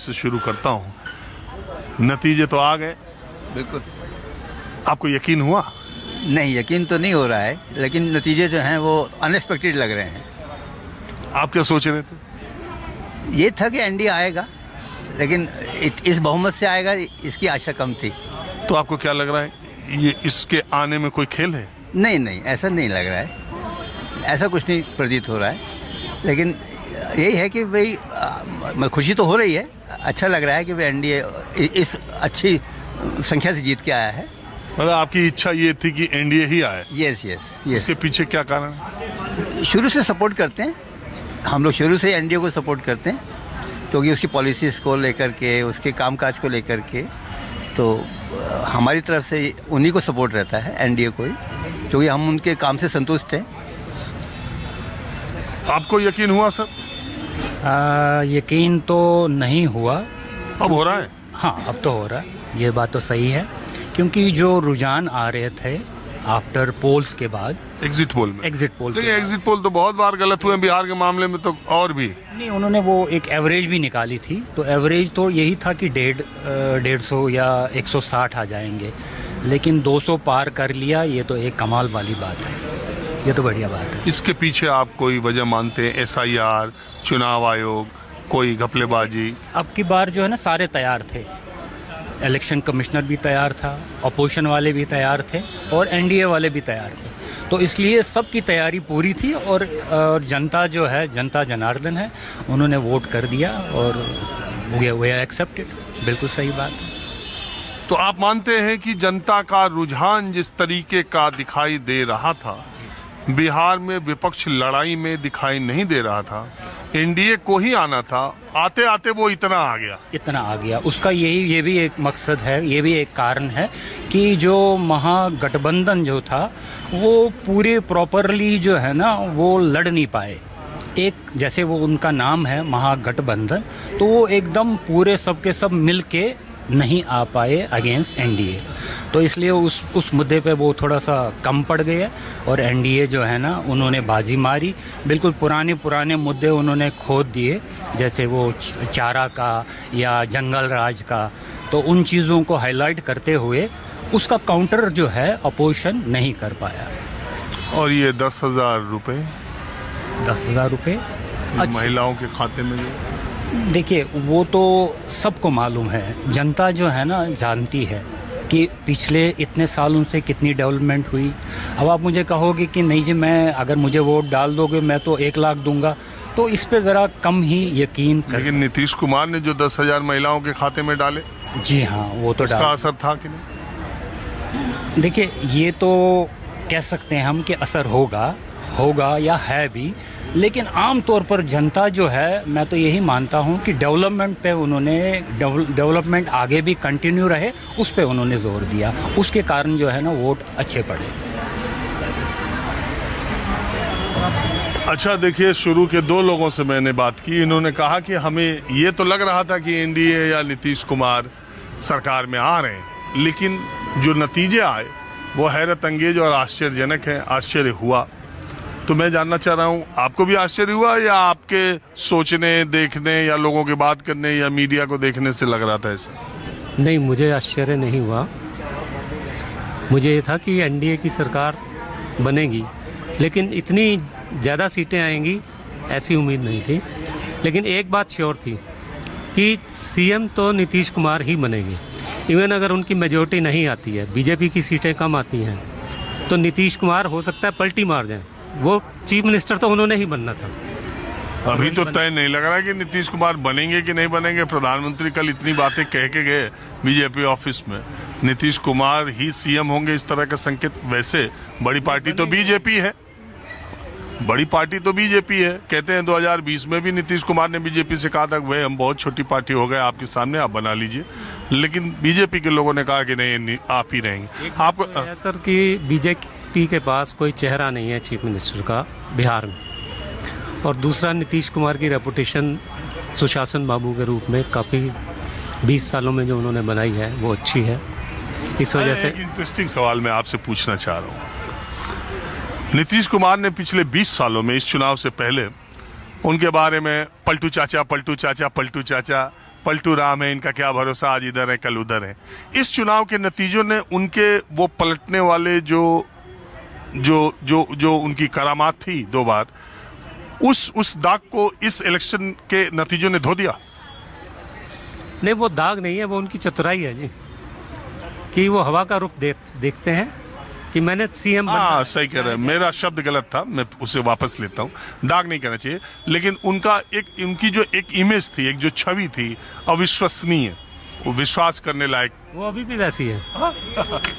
से शुरू करता हूँ। नतीजे तो आ गए, बिल्कुल। आपको यकीन हुआ? नहीं, यकीन तो नहीं हो रहा है, लेकिन नतीजे जो हैं वो अनएक्सपेक्टेड लग रहे हैं। आप क्या सोच रहे थे? ये था कि एनडीए आएगा, लेकिन इस बहुमत से आएगा इसकी आशा कम थी। तो आपको क्या लग रहा है, ये इसके आने में कोई खेल है? नहीं नहीं, ऐसा नहीं लग रहा है, ऐसा कुछ नहीं प्रतीत हो रहा है। लेकिन यही है कि भाई खुशी तो हो रही है, अच्छा लग रहा है कि भाई एनडीए इस अच्छी संख्या से जीत के आया है। मतलब आपकी इच्छा ये थी कि एनडीए ही आए? Yes yes yes. इसके पीछे क्या कारण है? शुरू से सपोर्ट करते हैं हम लोग, शुरू से एनडीए को सपोर्ट करते हैं, क्योंकि उसकी पॉलिसीज़ को लेकर के, उसके कामकाज को लेकर के, तो हमारी तरफ से उन्हीं को सपोर्ट रहता है, एनडीए को ही, क्योंकि हम उनके काम से संतुष्ट हैं। आपको यकीन हुआ सर? यकीन तो नहीं हुआ। अब हो रहा है? हाँ, अब तो हो रहा है, ये बात तो सही है, क्योंकि जो रुझान आ रहे थे आफ्टर पोल्स के बाद, एग्जिट पोल में, एग्जिट पोल लेकिन एग्जिट पोल तो बहुत बार गलत हुए बिहार के मामले में, तो और भी नहीं, उन्होंने वो एक एवरेज भी निकाली थी, तो एवरेज तो यही था कि 150 या 160 आ जाएंगे, लेकिन 200 पार कर लिया। ये तो एक कमाल वाली बात है, ये तो बढ़िया बात है। इसके पीछे आप कोई वजह मानते हैं? एसआईआर, चुनाव आयोग, कोई घपलेबाजी? अब की बार जो है ना, सारे तैयार थे, इलेक्शन कमिश्नर भी तैयार था, अपोजिशन वाले भी तैयार थे और एनडीए वाले भी तैयार थे, तो इसलिए सबकी तैयारी पूरी थी। और जनता जो है, जनता जनार्दन है, उन्होंने वोट कर दिया और वे एक्सेप्टेड। बिल्कुल सही बात है। तो आप मानते हैं कि जनता का रुझान जिस तरीके का दिखाई दे रहा था, बिहार में विपक्ष लड़ाई में दिखाई नहीं दे रहा था, एनडीए को ही आना था, आते आते वो इतना आ गया। उसका ये भी एक मकसद है, ये भी एक कारण है कि जो महागठबंधन जो था वो पूरे प्रॉपरली जो है ना वो लड़ नहीं पाए। एक जैसे वो उनका नाम है महागठबंधन, तो वो एकदम पूरे सब के सब मिल के नहीं आ पाए अगेंस्ट एनडीए, तो इसलिए उस मुद्दे पे वो थोड़ा सा कम पड़ गए और एनडीए जो है ना उन्होंने बाजी मारी। बिल्कुल पुराने मुद्दे उन्होंने खोद दिए, जैसे वो चारा का या जंगल राज का, तो उन चीज़ों को हाईलाइट करते हुए उसका काउंटर जो है अपोजिशन नहीं कर पाया। और ये 10,000 रुपये, 10,000 रुपये महिलाओं के खाते में जो, देखिए वो तो सबको मालूम है, जनता जो है ना जानती है कि पिछले इतने सालों से कितनी डेवलपमेंट हुई। अब आप मुझे कहोगे कि नहीं जी, मैं अगर मुझे वोट डाल दोगे मैं तो 1 लाख दूंगा, तो इस पे ज़रा कम ही यकीन कर। लेकिन नीतीश कुमार ने जो 10,000 महिलाओं के खाते में डाले, जी हाँ, वो तो उसका असर था कि नहीं? देखिए, ये तो कह सकते हैं हम कि असर होगा या है भी, लेकिन आम तौर पर जनता जो है, मैं तो यही मानता हूं कि डेवलपमेंट पे उन्होंने डेवलपमेंट आगे भी कंटिन्यू रहे, उस पे उन्होंने जोर दिया, उसके कारण जो है ना वोट अच्छे पड़े। अच्छा, देखिए, शुरू के 2 लोगों से मैंने बात की, इन्होंने कहा कि हमें ये तो लग रहा था कि एनडीए या नीतीश कुमार सरकार में आ रहे हैं, लेकिन जो नतीजे आए वो हैरत अंगेज और आश्चर्यजनक है। आश्चर्य हुआ, तो मैं जानना चाह रहा हूँ, आपको भी आश्चर्य हुआ या आपके सोचने, देखने या लोगों की बात करने या मीडिया को देखने से लग रहा था ऐसा? नहीं, मुझे आश्चर्य नहीं हुआ। मुझे ये था कि एनडीए की सरकार बनेगी, लेकिन इतनी ज़्यादा सीटें आएंगी ऐसी उम्मीद नहीं थी। लेकिन एक बात श्योर थी कि सीएम तो नीतीश कुमार ही बनेंगे। इवन अगर उनकी मेजॉरिटी नहीं आती है, बीजेपी की सीटें कम आती हैं, तो नीतीश कुमार हो सकता है पलटी मार जाए। वो चीफ मिनिस्टर तो उन्होंने ही बनना था। अभी तो तय नहीं लग रहा कि नीतीश कुमार बनेंगे कि नहीं बनेंगे। प्रधानमंत्री कल इतनी बातें कह के गए बीजेपी ऑफिस में, नीतीश कुमार ही सीएम होंगे, इस तरह का संकेत। वैसे बड़ी पार्टी तो बीजेपी है, कहते हैं 2020 में भी नीतीश कुमार ने बीजेपी से कहा था कि भाई हम बहुत छोटी पार्टी हो गए आपके सामने, आप बना लीजिए, लेकिन बीजेपी के लोगों ने कहा कि नहीं, आप ही रहेंगे। आपको सर कि बीजेपी के पास कोई चेहरा नहीं है चीफ मिनिस्टर का बिहार में, और दूसरा नीतीश कुमार की रेपुटेशन सुशासन बाबू के रूप में काफ़ी 20 सालों में जो उन्होंने बनाई है वो अच्छी है। इस वजह से इंटरेस्टिंग सवाल मैं आपसे पूछना चाह रहा हूँ। नीतीश कुमार ने पिछले 20 सालों में, इस चुनाव से पहले, उनके बारे में पलटू चाचा पलटू राम है, इनका क्या भरोसा, आज इधर है कल उधर है। इस चुनाव के नतीजों ने उनके वो पलटने वाले जो उनकी करामात थी 2 बार, उस दाग को इस इलेक्शन के नतीजों ने धो दिया। नहीं, वो दाग नहीं है, वो उनकी चतुराई है जी, कि वो हवा का रुख देखते हैं कि मैंने सीएम हाँ, सही कह रहे हैं, मेरा शब्द गलत था, मैं उसे वापस लेता हूँ। दाग नहीं कहना चाहिए, लेकिन उनकी जो एक इमेज थी, एक जो छवि थी अविश्वसनीय, वो विश्वास करने लायक, वो अभी भी वैसी है।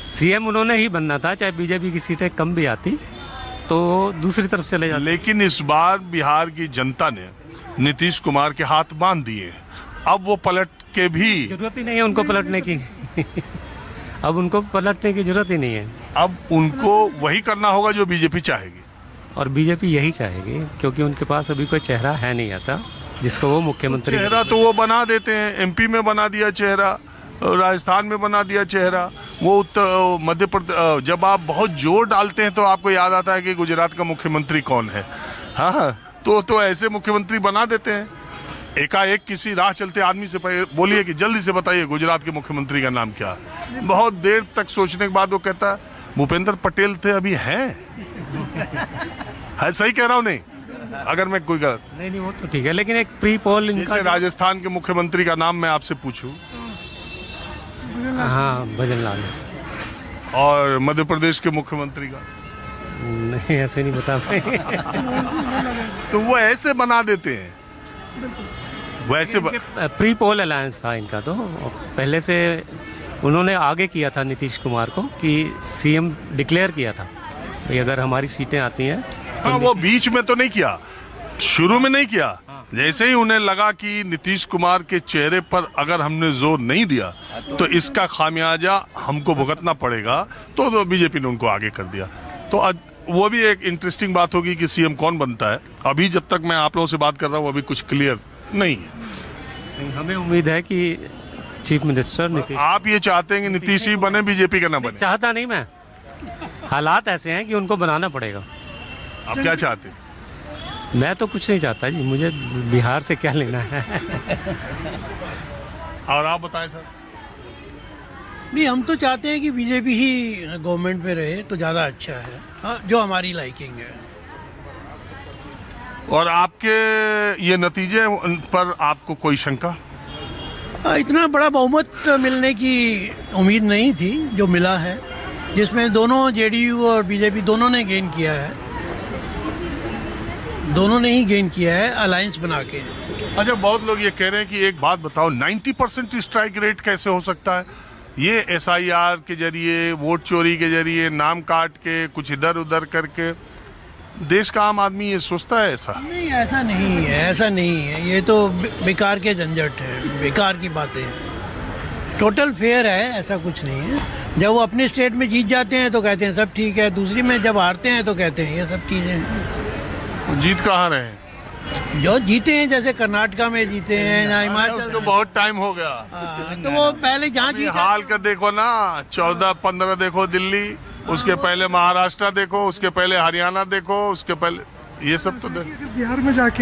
सीएम उन्होंने ही बनना था, चाहे बीजेपी की सीटें कम भी आती तो दूसरी तरफ चले जाते। लेकिन इस बार बिहार की जनता ने नीतीश कुमार के हाथ बांध दिए, अब वो पलट के भी जरूरत ही नहीं है उनको पलटने की। अब उनको पलटने की जरूरत ही नहीं है, अब उनको वही करना होगा जो बीजेपी चाहेगी। और बीजेपी यही चाहेगी, क्योंकि उनके पास अभी कोई चेहरा है नहीं ऐसा जिसको वो मुख्यमंत्री। चेहरा तो वो बना देते हैं, एमपी में बना दिया चेहरा, राजस्थान में बना दिया चेहरा, वो उत्तर मध्य प्रदेश, जब आप बहुत जोर डालते हैं तो आपको याद आता है कि गुजरात का मुख्यमंत्री कौन है। हाँ, तो ऐसे मुख्यमंत्री बना देते हैं। एकाएक किसी राह चलते आदमी से बोलिए कि जल्दी से बताइए गुजरात के मुख्यमंत्री का नाम क्या है, बहुत देर तक सोचने के बाद वो कहता है भूपेंद्र पटेल थे, अभी हैं। है, सही कह रहा हूँ नहीं? अगर मैं कोई गलत नहीं, वो तो ठीक है, लेकिन एक प्री पोल इनका। राजस्थान के मुख्यमंत्री का नाम मैं आपसे पूछूं, हाँ, भजनलाल। और मध्य प्रदेश के मुख्यमंत्री का नहीं, ऐसे नहीं बता पाएंगे। तो वो ऐसे बना देते हैं, वैसे प्री पोल अलायंस था इनका, तो पहले से उन्होंने आगे किया था नीतीश कुमार को कि सीएम डिक्लेयर किया था भाई अगर हमारी सीटें आती हैं। हाँ, वो बीच में तो नहीं किया, शुरू में नहीं किया। जैसे ही उन्हें लगा कि नीतीश कुमार के चेहरे पर अगर हमने जोर नहीं दिया तो इसका खामियाजा हमको भुगतना पड़ेगा, तो बीजेपी ने उनको आगे कर दिया। तो वो भी एक इंटरेस्टिंग बात होगी कि सीएम कौन बनता है। अभी जब तक मैं आप लोगों से बात कर रहा हूँ अभी कुछ क्लियर नहीं है। हमें उम्मीद है कि चीफ मिनिस्टर नीतीश। आप ये चाहते हैं कि नीतीश ही बने, बीजेपी का ना बने? चाहता नहीं मैं, हालात ऐसे हैं कि उनको बनाना पड़ेगा। आप क्या चाहते हैं? मैं तो कुछ नहीं चाहता जी, मुझे बिहार से क्या लेना है। और आप बताएं सर। नहीं, हम तो चाहते हैं कि बीजेपी ही गवर्नमेंट में रहे तो ज़्यादा अच्छा है। हाँ, जो हमारी लाइकिंग है। और आपके ये नतीजे पर आपको कोई शंका? इतना बड़ा बहुमत मिलने की उम्मीद नहीं थी जो मिला है, जिसमें दोनों जेडीयू और बीजेपी दोनों ने गेन किया है, दोनों ने ही गेन किया है अलायंस बना के। अच्छा, बहुत लोग ये कह रहे हैं कि एक बात बताओ, 90% स्ट्राइक रेट कैसे हो सकता है? ये एसआईआर के जरिए, वोट चोरी के जरिए, नाम काट के, कुछ इधर उधर करके देश का आम आदमी ये सोचता है ऐसा? नहीं, ऐसा नहीं है, ऐसा नहीं है। ये तो बेकार के झंझट है, बेकार की बातें हैं। टोटल फेयर है, ऐसा कुछ नहीं है। जब वो अपने स्टेट में जीत जाते हैं तो कहते हैं सब ठीक है, दूसरी में जब हारते हैं तो कहते हैं ये सब चीज़ें हैं। जीत कहाँ रहे हैं? जो जीते हैं, जैसे कर्नाटका में जीते हैं या हिमाचल उसको बहुत टाइम हो गया। तो वो पहले जहाँ जीते हाल का देखो ना, 14-15 देखो दिल्ली, उसके पहले महाराष्ट्र देखो, उसके पहले हरियाणा देखो, उसके पहले ये सब तो देखो। बिहार में जाके